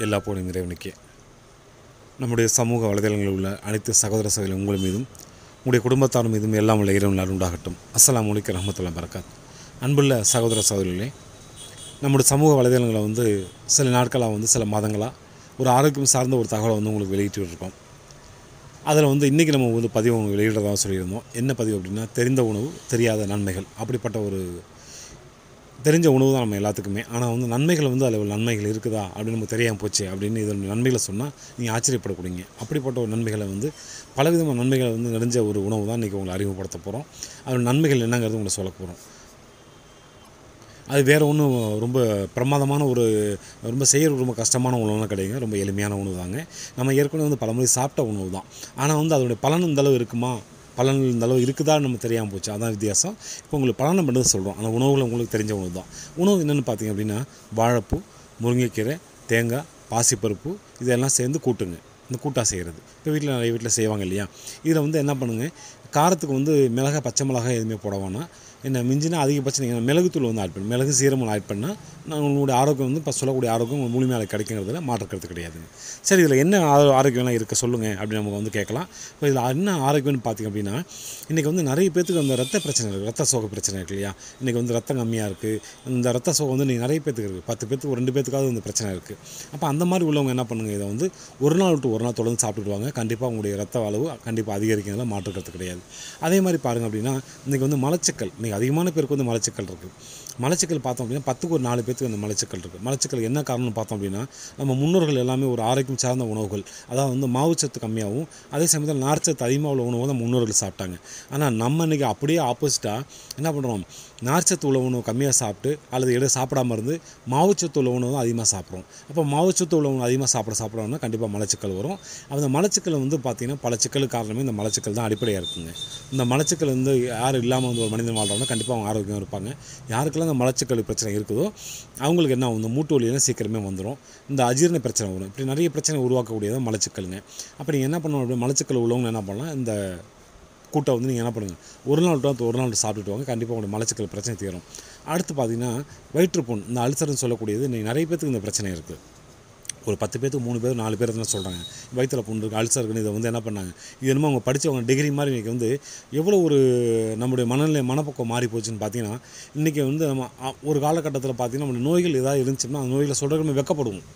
எல்லா புகழும் இறைவனுக்கே. நம்முடைய சமூக வலைதளங்களில் உள்ள அனைத்து சகோதர சகோதரிகள் உங்கள் மீதும் உங்களுடைய குடும்பத்தார் மீதும் எல்லாம் உள்ள இறைவனால் உண்டாகட்டும். அஸ்ஸலாமு அலைக்கும் வரஹ்மத்துல்லாஹி வபரகாத். அன்புள்ள சகோதர சகோதரிகளே, நம்முடைய சமூக வலைதளங்களை சில நாட்களாக சில மாதங்களாக ஒரு ஆரோக்கியம் சார்ந்த ஒரு தகவலை உங்களுக்கு வெளியிட்டு இருக்கோம். அதில் இன்றைக்கி நம்ம பதிவு வெளியிடுறதாக சொல்லியிருந்தோம். என்ன பதிவு அப்படின்னா, தெரிந்த உணவு தெரியாத நன்மைகள். அப்படிப்பட்ட ஒரு தெரிஞ்ச உணவு தான் நம்ம எல்லாத்துக்குமே. ஆனால் நன்மைகள் அதில் நன்மைகள் இருக்குதா அப்படின்னு நமக்கு தெரியாமல் போச்சு அப்படின்னு இதோட நன்மைகளை சொன்னால் நீங்கள் ஆச்சரியப்படக்கூடியங்க. அப்படிப்பட்ட ஒரு நன்மைகளை பலவிதமான நன்மைகளை நிறைஞ்ச ஒரு உணவு தான் இன்றைக்கி உங்களை அறிமுகப்படுத்த போகிறோம். அதோட நன்மைகள் என்னங்கிறது உங்களை சொல்ல போகிறோம். அது வேறு ஒன்றும் ரொம்ப பிரமாதமான ரொம்ப செய்கிறது ரொம்ப கஷ்டமான உணவுலாம் கிடையாது. ரொம்ப எளிமையான உணவு தாங்க. நம்ம ஏற்கனவே பலமுறை சாப்பிட்ட உணவு தான். ஆனால் அதோடைய பலன் இந்தளவு இருக்குமா, பலன் இந்தளவு இருக்குதான்னு நம்ம தெரியாமல் போச்சு. அதான் வித்தியாசம். இப்போ உங்களுக்கு பலனை பண்ணுறது சொல்கிறோம். அந்த உணவுகள் உங்களுக்கு தெரிஞ்ச உணவு தான். உணவு என்னென்னு பார்த்தீங்க அப்படின்னா, வாழைப்பூ, முருங்கைக்கீரை, தேங்காய், பாசிப்பருப்பு இதெல்லாம் சேர்ந்து கூட்டுங்க. இந்த கூட்டாக செய்கிறது இப்போ நிறைய வீட்டில் செய்வாங்க இல்லையா. இதில் என்ன பண்ணுங்கள், காரத்துக்கு மிளகாய், பச்சை மிளகாய் எதுவுமே போட வேணாம். என்ன மிஞ்சினா அதிகபட்சம் நீங்கள் மிளகுத்தூள் ஆட் பண்ணி, மிளகு சீரகம் ஆட் பண்ணால் உங்களுடைய ஆரோக்கியம் இப்போ சொல்லக்கூடிய ஆரோக்கியம் முழுமையாக கிடைக்குங்கிறதுல மாற்றுக்கிறது கிடையாதுங்க. சரி, இதில் என்ன ஆரோக்கியம்லாம் இருக்க சொல்லுங்கள் அப்படின்னு நமக்கு கேட்கலாம். இப்போ இதில் என்ன ஆரோக்கியம்னு பார்த்திங்க அப்படின்னா, இன்றைக்கி நிறைய பேத்துக்கு அந்த ரத்த பிரச்சனை இருக்குது, ரத்த சோகை பிரச்சனை இருக்குது இல்லையா. இன்றைக்கி ரத்தம் கம்மியாக இருக்குது. இந்த ரத்த சோகை நீங்கள் நிறைய பேத்துக்கு இருக்குது. 10 பேத்துக்கு 2 பேத்துக்காவது இந்த பிரச்சனை இருக்குது. அப்போ அந்த மாதிரி உள்ளவங்க என்ன பண்ணுங்கள், இதை ஒரு நாள் விட்டு ஒரு நாள் தொடர்ந்து சாப்பிட்டுட்டு வாங்க. கண்டிப்பாக உங்களுடைய ரத்த அளவு கண்டிப்பாக அதிகரிக்கிறதுல மாற்றுக்கிறது கிடையாது. அதே மாதிரி பாருங்கள் அப்படின்னா, இன்றைக்கி மலச்சிக்கல், இன்றைக்கி அதிகமான பேருக்கு மலச்சிக்கல் இருக்குது. மலச்சிக்கல் பார்த்தோம் அப்படின்னா 10க்கு ஒரு 4 பேருக்கு அந்த மலச்சிக்கல் இருக்குது. மலச்சிக்கல் என்ன காரணம்னு பார்த்தோம் அப்படின்னா, நம்ம முன்னோர்கள் எல்லாமே ஒரு ஆரோக்கியம் சார்ந்த உணவுகள், அதாவது மாவுச்சத்து கம்மியாகவும் அதே சமயத்தில் நார்ச்சத்து அதிகமாக உள்ள உணவு தான் முன்னோர்கள் சாப்பிட்டாங்க. ஆனால் நம்ம இன்றைக்கி அப்படியே ஆப்போசிட்டாக என்ன பண்ணுறோம், நார்ச்சத்து உள்ள உணவு கம்மியாக சாப்பிட்டு அல்லது சாப்பிடாமல் இருந்து மாவுச்சத்து உள்ள உணவு தான் அதிகமாக சாப்பிட்றோம். அப்போ மாவுச்சத்து உள்ள உணவு அதிகமாக சாப்பிட்றோம்னா கண்டிப்பாக மலச்சிக்கல் வரும். அந்த மலச்சிக்கல் பார்த்திங்கன்னா பல சிக்கலுக்கு காரணமே இந்த மலச்சிக்கல் தான் அடிப்படையாக இருக்குங்க. இந்த மலச்சிக்கல் யார் இல்லாமல் ஒரு மனிதன் வாழ்றாங்கன்னா கண்டிப்பாக அவங்க ஆரோக்கியம் இருப்பாங்க. யாருக்கெல்லாம் இந்த மலச்சிக்கல் பிரச்சனை இருக்குதோ அவங்களுக்கு என்ன இந்த மூட்டு வலியெல்லாம் சீக்கிரமே வந்துடும். இந்த அஜீரண பிரச்சனை வரும். இப்படி நிறைய பிரச்சனை உருவாக்கக்கூடியது மலச்சிக்கலுங்க. அப்போ நீங்கள் என்ன பண்ணணும் அப்படின்னா, மலச்சிக்கல் உள்ளவங்க என்ன பண்ணலாம், இந்த கூட்டை நீங்கள் என்ன பண்ணுங்கள், ஒரு நாள் சாப்பிட்டுட்டு வாங்க. கண்டிப்பாக உங்களுடைய மலச்சிக்கல் பிரச்சனை தீரும். அடுத்து பார்த்திங்கன்னா, வயிற்றுப்புண், இந்த அல்சர்னு சொல்லக்கூடியது இன்றைக்கி நிறைய பேத்துக்கு இந்த பிரச்சனை இருக்குது. ஒரு 10 பேருக்கு 3 பேர் 4 பேர் தான் சொல்கிறாங்க வயிற்றில் புண் இருக்குது, அல்சர் இருக்குன்னு. இதை என்ன பண்ணாங்க, இது என்னமோ அவங்க படித்தவங்க டிகிரி மாதிரி இன்றைக்கி எவ்வளோ நம்முடைய மனப்பக்கம் மாறி போச்சுன்னு பார்த்தீங்கன்னா, இன்றைக்கி நம்ம ஒரு காலகட்டத்தில் பார்த்திங்கன்னா நம்மளுடைய நோய்கள் ஏதாவது இருந்துச்சுன்னா அந்த நோய்களை சொல்கிறதுக்கு நம்ம வெக்கப்படுவோம்.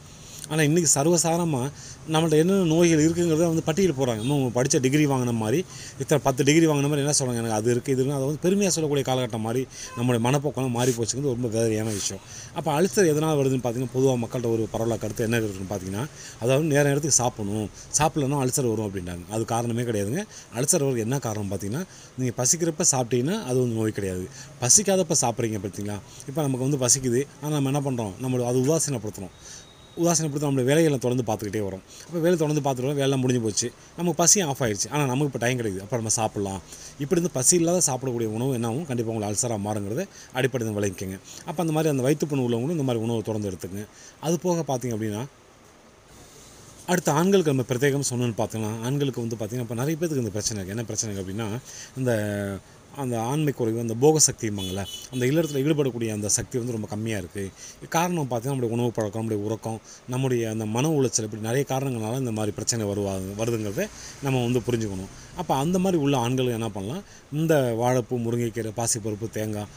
ஆனால் இன்றைக்கி சர்வசாதாரணமாக நம்மள்ட்ட என்னென்ன நோய்கள் இருக்குங்கிறத பட்டியல் போடுறாங்க. இன்னும் படித்த டிகிரி வாங்கின மாதிரி, இத்தனை 10 டிகிரி வாங்கின மாதிரி என்ன சொல்கிறாங்க, எனக்கு அது இருக்குது இது இருக்குது, அதை பெருமையாக சொல்லக்கூடிய காலகட்டம் மாதிரி நம்மளுடைய மனப்போக்கம் மாறி போச்சுங்கிறது ரொம்ப வேதனையான விஷயம். அப்போ அல்சர் எதனால் வருதுன்னு பார்த்தீங்கன்னா, பொதுவாக மக்கள்கிட்ட ஒரு பரவலாக கருத்து என்ன இருக்குதுன்னு பார்த்தீங்கன்னா, அதாவது நேரத்துக்கு சாப்பிடணும், சாப்பிட்லன்னா அல்சர் வரும் அப்படின்றாங்க. அது காரணமே கிடையாதுங்க. அல்சர் வரும் என்ன காரணம் பார்த்தீங்கன்னா, நீங்கள் பசிக்கிறப்ப சாப்பிட்டீங்கன்னா அது நோய் கிடையாது. பசிக்காதப்போ சாப்பிட்றீங்க பார்த்தீங்களா. இப்போ நமக்கு பசிக்குது, ஆனால் நம்ம என்ன பண்ணுறோம், அது உதாசீனப்படுத்த நம்மளுடைய வேலைகளை தொடர்ந்து பார்த்துக்கிட்டே வரோம். அப்போ வேலை தொடர்ந்து பார்த்துட்டு வேலைலாம் முடிஞ்சு போச்சு, நமக்கு பசி ஆஃப் ஆகிடுச்சு. ஆனால் நமக்கு இப்போ டைம் கிடைக்குது, அப்போ நம்ம சாப்பிட்லாம். இப்படி பசி இல்லாத சாப்பிடக்கூடிய உணவு என்னாகும், கண்டிப்பாக உங்களுக்கு அல்சராக மாறுங்கிறது அடிப்படை விளைவிக்குங்க. அப்போ அந்த மாதிரி அந்த வயிற்றுப்புண் உள்ளவங்களும் இந்த மாதிரி உணவு தொடர்ந்து எடுத்துங்க. அது போக பார்த்திங்க அப்படின்னா, அடுத்து ஆண்களுக்கு நம்ம பிரத்யேகம் சொன்னோன்னு பார்த்தோன்னா, ஆண்களுக்கு பார்த்திங்கன்னா இப்போ நிறைய பேருக்கு இந்த பிரச்சனை இருக்குது. என்ன பிரச்சனை அப்படின்னா, அந்த ஆண்மை குறைவு, அந்த போக சக்திம்பாங்கள்ல, அந்த இல்லறத்தில் ஈடுபடக்கூடிய அந்த சக்தி ரொம்ப கம்மியாக இருக்குது. காரணம் பார்த்திங்கன்னா நம்முடைய உணவு பழக்கம், நம்முடைய உறக்கம், நம்முடைய அந்த மன உளைச்சல், இப்படி நிறைய காரணங்களால் இந்த மாதிரி பிரச்சனை வருதுங்கிறத நம்ம புரிஞ்சுக்கணும். அப்போ அந்த மாதிரி உள்ள ஆண்கள் என்ன பண்ணலாம், இந்த வாழைப்பூ, முருங்கைக்கீரை, பாசிப்பருப்பு, தேங்காய்,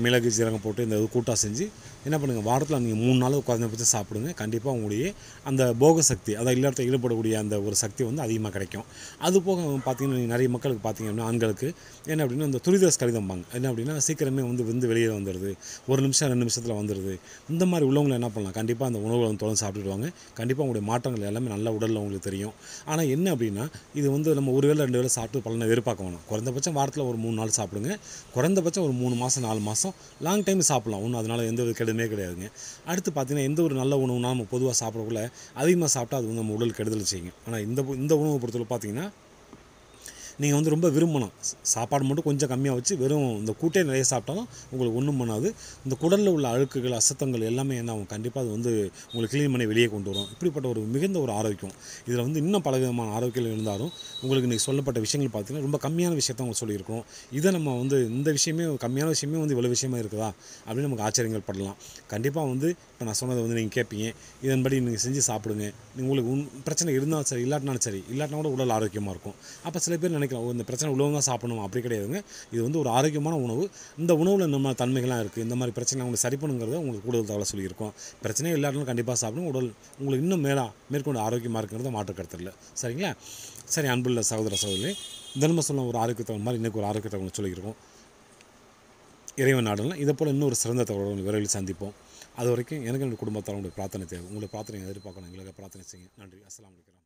மிளகு சீரகம் போட்டு இந்த கூட்டாக செஞ்சு என்ன பண்ணுங்கள், வாரத்தில் நீங்கள் 3 நாள் குறைஞ்சபட்சம் சாப்பிடுங்க. கண்டிப்பாக உங்களுடைய அந்த போக சக்தி, அதாவது இல்லறத்தில் ஈடுபடக்கூடிய அந்த ஒரு சக்தி அதிகமாக கிடைக்கும். அது போக பார்த்திங்கன்னா நிறைய மக்களுக்கு பார்த்திங்க அப்படின்னா, ஆண்களுக்கு என்ன அப்படின்னா இந்த துரித கடிதம்பாங்க. என்ன அப்படின்னா சீக்கிரமே வெளியே வந்துடுது, 1 நிமிஷம் 2 நிமிஷத்தில் வந்துடுது. இந்த மாதிரி உள்ளவங்களை என்ன பண்ணலாம், கண்டிப்பாக அந்த உணவுகளை தொடர்ந்து சாப்பிட்டுடுவாங்க. கண்டிப்பாக உங்களுடைய மாற்றங்கள் எல்லாமே நல்ல உடலில் உங்களுக்கு தெரியும். ஆனால் என்ன அப்படின்னா, இது நம்ம ஒரு வேளை 2 வேளை சாப்பிட்டு பலனை எதிர்பார்க்க வேணும். குறைந்தபட்சம் வாரத்தில் ஒரு 3 நாள் சாப்பிடுங்க. குறைந்தபட்சம் ஒரு 3 மாதம் 4 மாதம் லாங் டைம் சாப்பிடலாம். ஒன்றும் அதனால் எந்த ஒரு கெடுதலுமே கிடையாதுங்க. அடுத்து பார்த்திங்கன்னா, எந்த ஒரு நல்ல உணவுனா நம்ம பொதுவாக சாப்பிடக்குள்ள அதிகமாக சாப்பிட்டா அது நம்ம உடல் கெடுதல் செய்யுங்க. ஆனால் இந்த உணவை பொறுத்தவரை பார்த்திங்கன்னா, நீங்கள் வந்து ரொம்ப விரும்பணும். சாப்பாடு மட்டும் கொஞ்சம் கம்மியாக வச்சு வெறும் இந்த கூட்டே நிறைய சாப்பிட்டாலும் உங்களுக்கு ஒன்றும் பண்ணாது. இந்த குடலில் உள்ள அழுக்குகள், அசுத்தங்கள் எல்லாமே என்ன ஆகும், கண்டிப்பாக அது வந்து உங்களுக்கு க்ளீன் பண்ணி வெளியே கொண்டு வரும். இப்படிப்பட்ட ஒரு மிகுந்த ஒரு ஆரோக்கியம். இதில் வந்து இன்னும் பல விதமான ஆரோக்கியங்கள் இருந்தாலும் உங்களுக்கு இன்றைக்கி சொல்லப்பட்ட விஷயங்கள் பார்த்தீங்கன்னா ரொம்ப கம்மியான விஷயத்த அவங்க சொல்லியிருக்கோம். இதை நம்ம வந்து இந்த விஷயமே கம்மியான விஷயமே வந்து இவ்வளோ விஷயமா இருக்குதா அப்படின்னு நமக்கு ஆச்சரியங்கள் படலாம். கண்டிப்பாக வந்து இப்போ நான் சொன்னதை வந்து நீங்கள் கேட்பீங்க, இதன்படி நீங்கள் செஞ்சு சாப்பிடுங்க. உங்களுக்கு பிரச்சனை இருந்தாலும் சரி, இல்லாட்டினாலும் சரி, இல்லாட்டினா கூட உடல் ஆரோக்கியமாக இருக்கும். அப்போ சில பேர் நினைக்கலாம், இந்த பிரச்சனை உள்ளவங்க தான் சாப்பிடணும், அப்படி கிடையாதுங்க. இது வந்து ஒரு ஆரோக்கியமான உணவு. இந்த உணவில் நம்ம தன்மைகள்லாம் இருக்குது. இந்த மாதிரி பிரச்சனை உங்களுக்கு சரி பண்ணுங்கிறத உங்களுக்கு கூடுதல் தகவலை சொல்லியிருக்கோம். பிரச்சனையே இல்லாட்டினாலும் கண்டிப்பாக சாப்பிடுங்க. உடல் உங்களுக்கு இன்னும் மேற்கொண்டு ஆரோக்கியமாக இருக்கிறத மாற்று கருத்து இல்லை. சரிங்களா? சரி, அன்புள்ள சகோதர சகோதரி, தினமும் சொல்ல ஒரு ஆரோக்கியத்தை மாதிரி இன்றைக்கி ஒரு ஆரோக்கியத்தை உங்களுக்கு சொல்லியிருக்கோம். இறைவன் நாடலாம் இதை போல் இன்னொரு சிறந்த தகவல்கள் விரைவில் சந்திப்போம். அது வரைக்கும் எனக்கு என்னுடைய குடும்பத்தார் உங்களுடைய பிரார்த்தனை தேவை. உங்களுடைய பிரார்த்தனை எதிர்பார்க்கணும். எங்களுக்கு பிரார்த்தனை செய்யுங்க. நன்றி. அஸ்ஸலாமு அலைக்கும்.